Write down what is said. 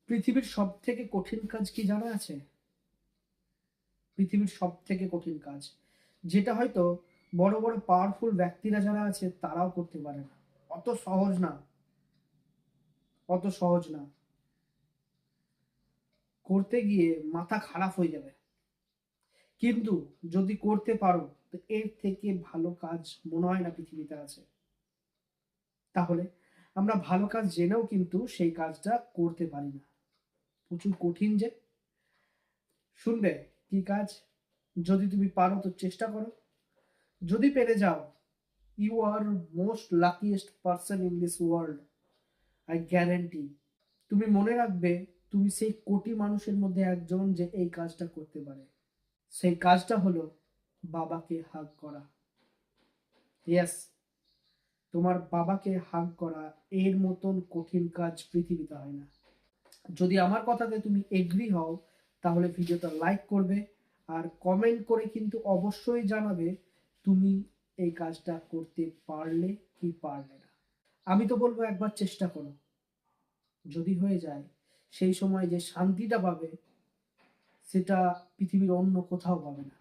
পৃথিবীর সব থেকে কঠিন কাজ কি জানা আছে? পৃথিবীর সব থেকে কঠিন কাজ, যেটা হয়তো বড় বড় পাওয়ারফুল ব্যক্তিরা যারা আছে তারাও করতে পারে না। অত সহজ না, অত সহজ না। করতে গিয়ে মাথা খারাপ হয়ে যাবে, কিন্তু যদি করতে পারো তো এর থেকে ভালো কাজ মনে হয় না পৃথিবীতে আছে। তাহলে আমরা ভালো কাজ জেনেও কিন্তু সেই কাজটা করতে পারি না। প্রচুর কঠিন যে। শুনবে কি কাজ? যদি তুমি পারো তো চেষ্টা করো। যদি পেরে যাও, you are most luckiest person in this world, I guarantee. তুমি মনে রাখবে, তুমি সেই কোটি মানুষের মধ্যে একজন যে এই কাজটা করতে পারে। সেই কাজটা হলো বাবাকে হাগ করা। ইয়েস, তোমার বাবাকে হাগ করা এর মতন কঠিন কাজ পৃথিবীতে হয় না। যদি আমার কথাতে তুমি এগ্রি হও, তাহলে ভিডিওটা লাইক করবে আর কমেন্ট করে কিন্তু অবশ্যই জানাবে তুমি এই কাজটা করতে পারলে কি পারলে না। আমি তো বলবো একবার চেষ্টা করো। যদি হয়ে যায়, সেই সময় যে শান্তিটা পাবে সেটা পৃথিবীর অন্য কোথাও পাবে না।